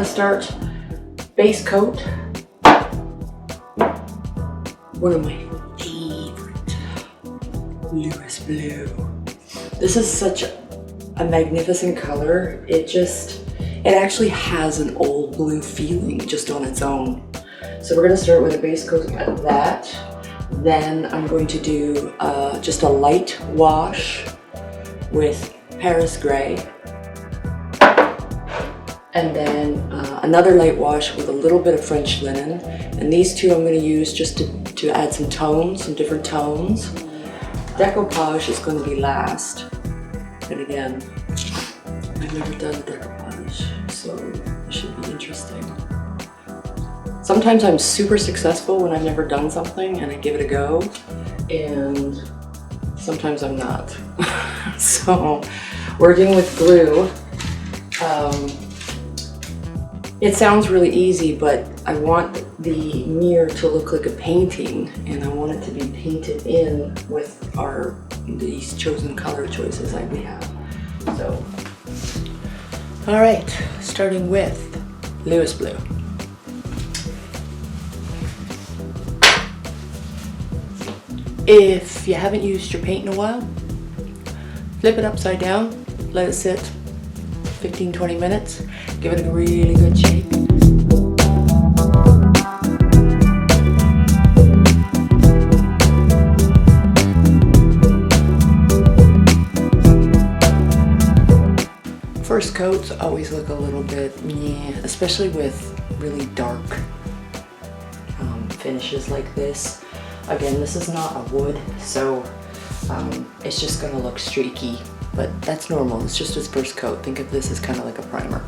gonna start base coat. One of my favorite, Lewis Blue. This is such a magnificent color. It actually has an old blue feeling just on its own. So we're gonna start with a base coat of that. Then I'm going to do just a light wash with Paris Grey. And then another light wash with a little bit of French linen. And these two I'm going to use just to add some tones, some different tones. Decoupage is going to be last. And again, I've never done decoupage, so it should be interesting. Sometimes I'm super successful when I've never done something and I give it a go, and sometimes I'm not. So working with glue, it sounds really easy, but I want the mirror to look like a painting, and I want it to be painted in with these chosen color choices that we have. So, all right, starting with Lewis Blue. If you haven't used your paint in a while, flip it upside down, let it sit 15-20 minutes, give it a really good shake. First coats always look a little bit meh, especially with really dark finishes like this. Again, this is not a wood, so it's just gonna look streaky, but that's normal. It's just its first coat. Think of this as kind of like a primer.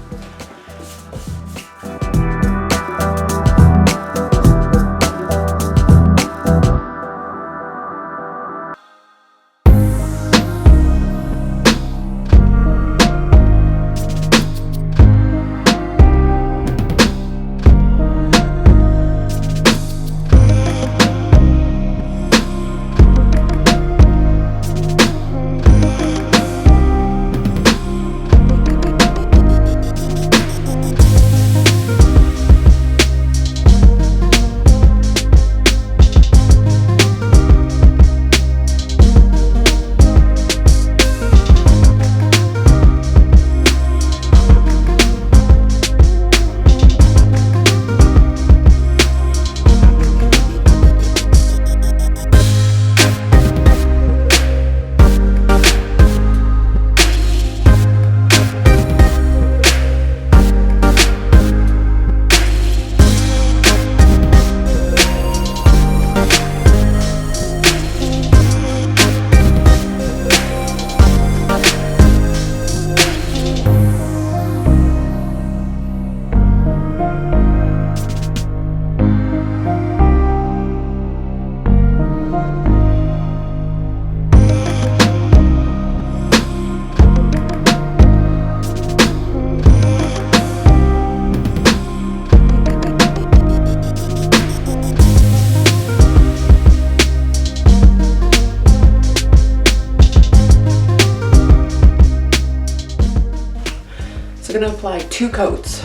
We're going to apply 2 coats,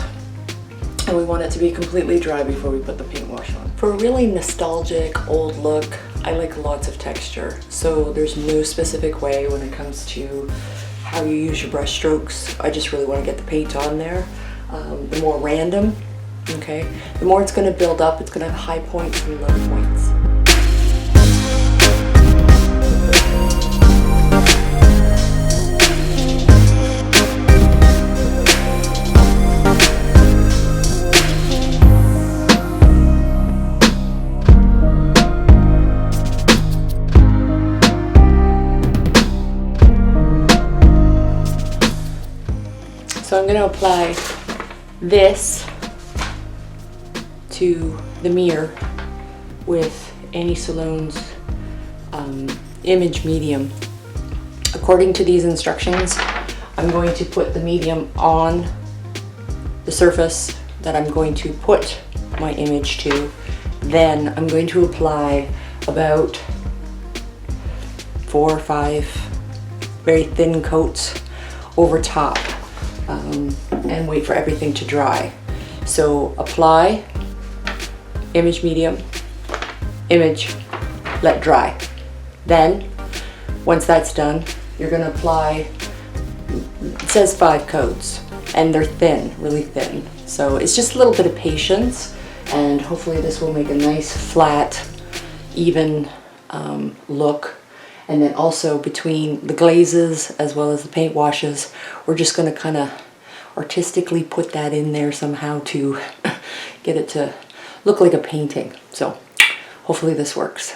and we want it to be completely dry before we put the paint wash on. For a really nostalgic old look, I like lots of texture, so there's no specific way when it comes to how you use your brush strokes. I just really want to get the paint on there. The more random, okay, the more it's going to build up. It's going to have high points and low points. So I'm going to apply this to the mirror with Annie Sloan's image medium. According to these instructions, I'm going to put the medium on the surface that I'm going to put my image to. Then I'm going to apply about 4 or 5 very thin coats over top. And wait for everything to dry. So apply, image medium, image, let dry. Then, once that's done, you're gonna apply, it says 5 coats, and they're thin, really thin. So it's just a little bit of patience, and hopefully this will make a nice, flat, even look. And then also between the glazes as well as the paint washes, we're just gonna kind of artistically put that in there somehow to get it to look like a painting. So hopefully this works.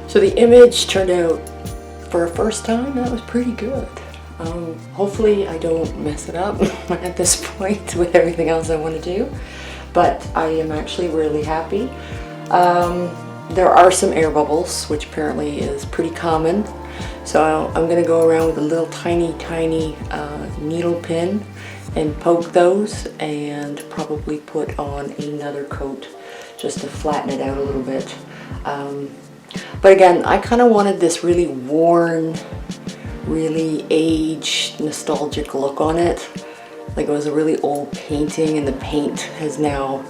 So the image turned out, for a first time, that was pretty good. Hopefully I don't mess it up at this point with everything else I want to do, but I am actually really happy. There are some air bubbles, which apparently is pretty common. So I'm going to go around with a little tiny needle pin and poke those, and probably put on another coat just to flatten it out a little bit. But again, I kind of wanted this really worn, really aged, nostalgic look on it. Like it was a really old painting and the paint has now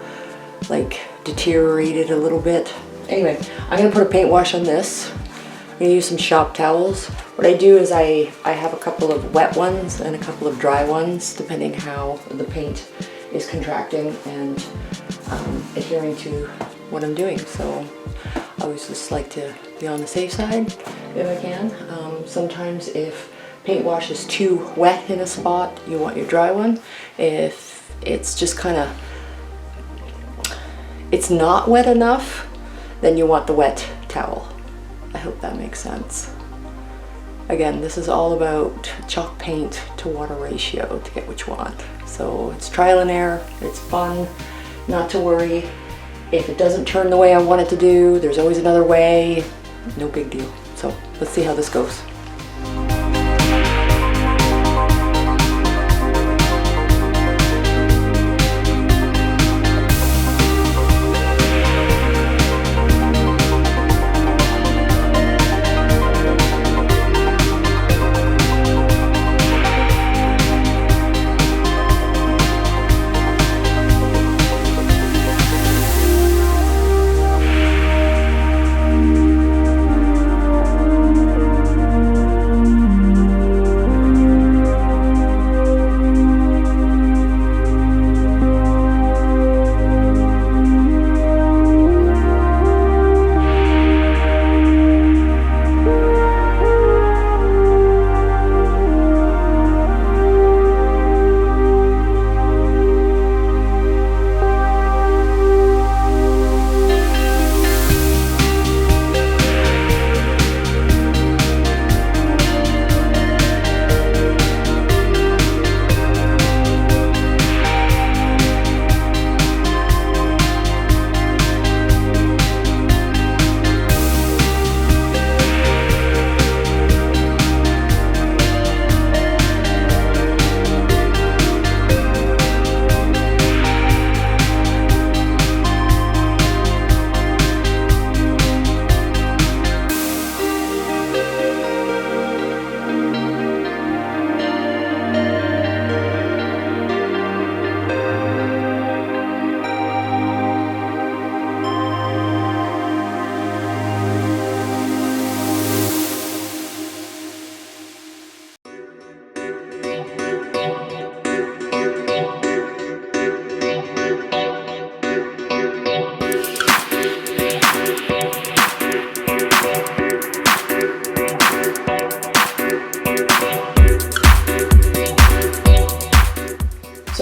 like deteriorated a little bit. Anyway, I'm going to put a paint wash on this. I'm going to use some shop towels. What I do is I have a couple of wet ones and a couple of dry ones, depending how the paint is contracting and adhering to what I'm doing. So I always just like to be on the safe side if I can. Sometimes if paint wash is too wet in a spot, you want your dry one. If it's just kind of, it's not wet enough, then you want the wet towel. I hope that makes sense. Again, this is all about chalk paint to water ratio to get what you want. So it's trial and error, it's fun, not to worry. If it doesn't turn the way I want it to do, there's always another way, no big deal. So let's see how this goes.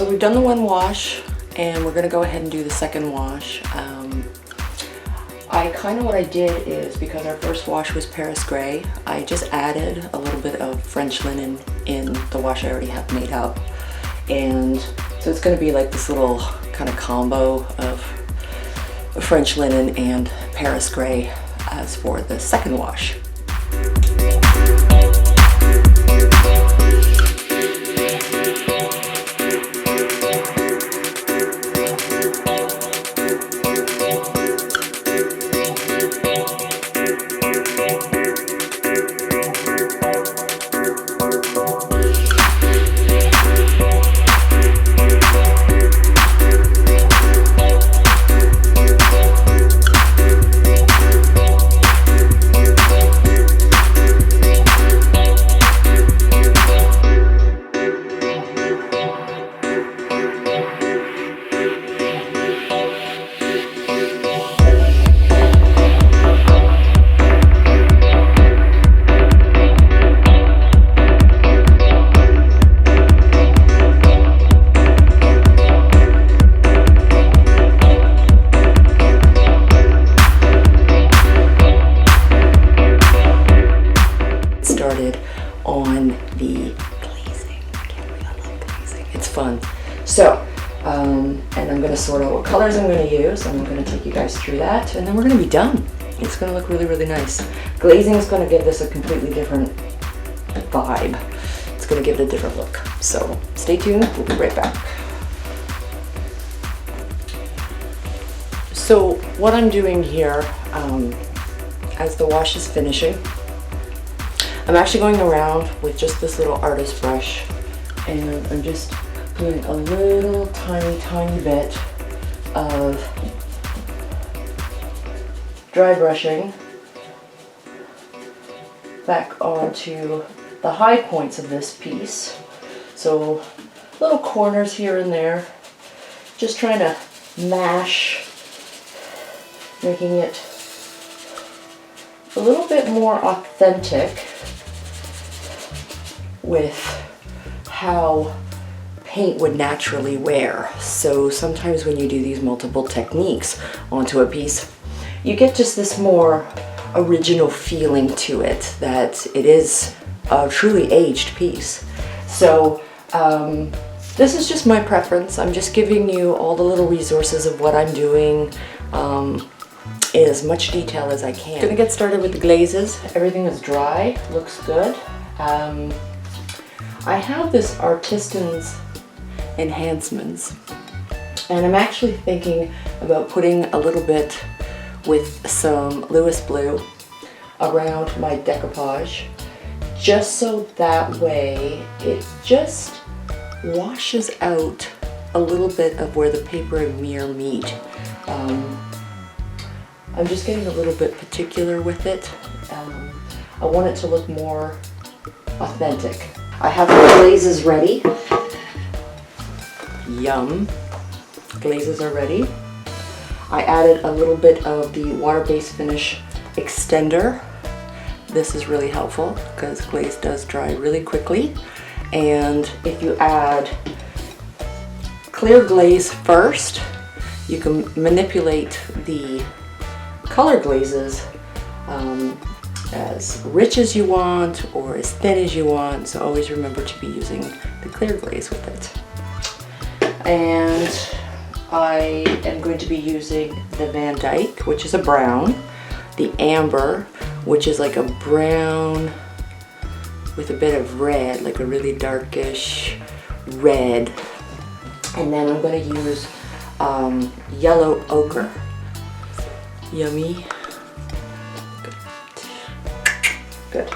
So we've done the one wash, and we're gonna go ahead and do the second wash. What I did is, because our first wash was Paris Grey, I just added a little bit of French linen in the wash I already have made up. And so it's gonna be like this little kind of combo of French linen and Paris Grey as for the second wash. On the glazing. I can't believe I love glazing. It's fun. So, and I'm going to sort out what colors I'm going to use, and I'm going to take you guys through that, and then we're going to be done. It's going to look really, really nice. Glazing is going to give this a completely different vibe. It's going to give it a different look. So, stay tuned. We'll be right back. So, what I'm doing here, as the wash is finishing, I'm actually going around with just this little artist brush, and I'm just doing a little tiny bit of dry brushing back onto the high points of this piece. So little corners here and there, just trying to mash, making it a little bit more authentic with how paint would naturally wear. So sometimes when you do these multiple techniques onto a piece, you get just this more original feeling to it, that it is a truly aged piece. So this is just my preference. I'm just giving you all the little resources of what I'm doing in as much detail as I can. I'm gonna get started with the glazes. Everything is dry, looks good. I have this Artisan Enhancements, and I'm actually thinking about putting a little bit with some Lewis Blue around my decoupage, just so that way it just washes out a little bit of where the paper and mirror meet. I'm just getting a little bit particular with it. I want it to look more authentic. I have the glazes ready. Yum. Glazes are ready. I added a little bit of the water-based finish extender. This is really helpful because glaze does dry really quickly. And if you add clear glaze first, you can manipulate the color glazes as rich as you want or as thin as you want, so always remember to be using the clear glaze with it. And I am going to be using the Van Dyke, which is a brown, the Amber, which is like a brown with a bit of red, like a really darkish red, and then I'm going to use yellow ochre. Yummy. Good.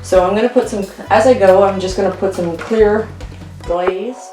So I'm going to put some, as I go, I'm just going to put some clear glaze